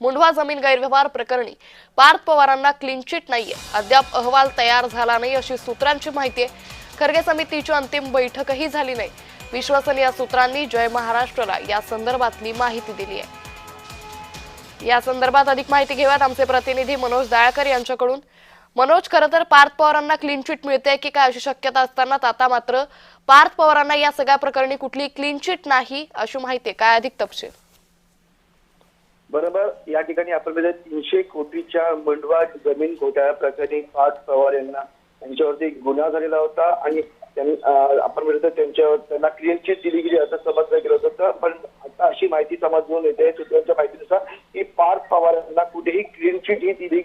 मुंढवा जमीन गैरव्यवहार प्रकरणी पार्थ पवारांना क्लीन चिट नाहीये। अद्याप अहवाल तयार झाला नाही अशी सूत्रांची माहिती आहे। खर्गे समितीची अंतिम बैठकही झाली नाही। विश्वसनीय सूत्रांनी जय महाराष्ट्रला या संदर्भातली माहिती दिली आहे। या संदर्भात अधिक माहिती घेऊयात आमचे प्रतिनिधी मनोज दाळकर यांच्याकडून। मनोज, खरं तर पार्थ पवारांना क्लीन चिट मिळते की काय अशी शक्यता असताना आता मात्र पार्थ पवारांना या सगळ्या प्रकरणी कुठली क्लीन चिट नाही अशी माहिती, काय अधिक तपशील? बरोबर, या ठिकाणी आपण 300 कोटीच्या मुंढवा जमीन घोटाळा प्रकरणी पार्थ पवार यांच्यावरती गुन्हा झालेला होता आणि आपण त्यांना क्लीन चिट दिली गेली असं समजलं गेलं होतं। पण आता अशी माहिती समजून येते सूत्रांच्या माहितीनुसार की पार्थ पवार यांना कुठेही क्लीन चिट ही दिली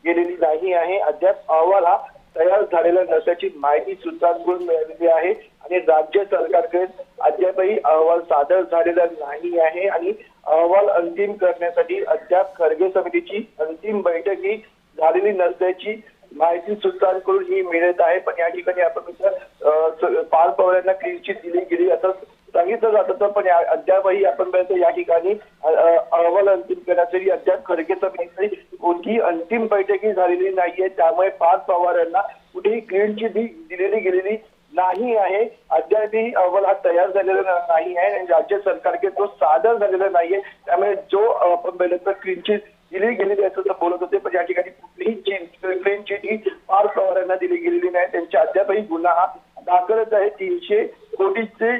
गेलेली नाही आहे। अद्याप अहवाल हा तयार झालेला नसल्याची माहिती सूत्रांकडून मिळालेली आहे आणि राज्य सरकारकडे अद्यापही अहवाल सादर झालेला नाही आहे आणि अहवाल अंतिम करण्यासाठी अद्याप खर्गे समितीची अंतिम बैठक ही झालेली नसल्याची माहिती सूत्रांकडून ही मिळत आहे। पण या ठिकाणी आपण पार्थ पवार यांना क्लीन चिट दिली गेली असं सांगितलं जात होतं, पण अद्यापही आपण या ठिकाणी अहवाल अंतिम करण्यासाठी अद्याप खर्गे समितीची कोणतीही अंतिम बैठकही झालेली नाहीये। त्यामुळे पार्थ पवार यांना कुठेही क्लीन चिट दिलेली गेलेली नाही आहे। अद्यापही अहवाल हा तयार झालेला नाही आहे आणि राज्य सरकारकडे तो सादर झालेला नाहीये। त्यामुळे जो आपण क्लीन चिट दिली गेलेली असं बोलत होते, पण या ठिकाणी कुठलीही क्लीन चिट ही पार्थ पवार यांना दिली गेलेली नाही। त्यांच्या अद्यापही गुन्हा हा दाखलच आहे। 300 कोटीचे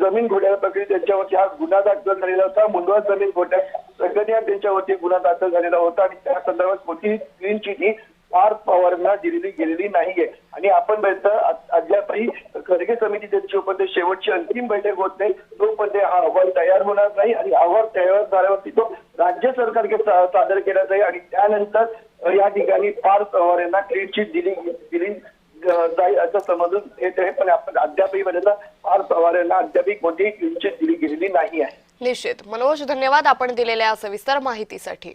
जमीन घोटाळा प्रकरणी त्यांच्यावरती हा गुन्हा दाखल झालेला होता। मुंढवा जमीन घोटाळा प्रकरणी त्यांच्यावरती गुन्हा दाखल झालेला होता आणि त्या संदर्भात कोणतीही क्लीन चिट ही पार्थ पवारांना दिलेली गेलेली नाहीये आणि आपण अद्यापही खर्गे समिती त्यांची शेवटची अंतिम बैठक होत नाही तोपर्यंत हा अहवाल तयार होणार नाही आणि अहवाल तयार झाल्यावरती तो राज्य सरकारकडे सादर केला जाईल आणि त्यानंतर या ठिकाणी पार्थ पवार यांना क्लीन चिट दिली जाईल असं समजून येत आहे। पण आपण अद्यापही पार्थ पवार यांना अद्यापही कोणतीही क्लीन चिट दिली गेलेली नाही आहे। निश्चित मनोज, धन्यवाद आपण दिलेल्या सविस्तर माहितीसाठी।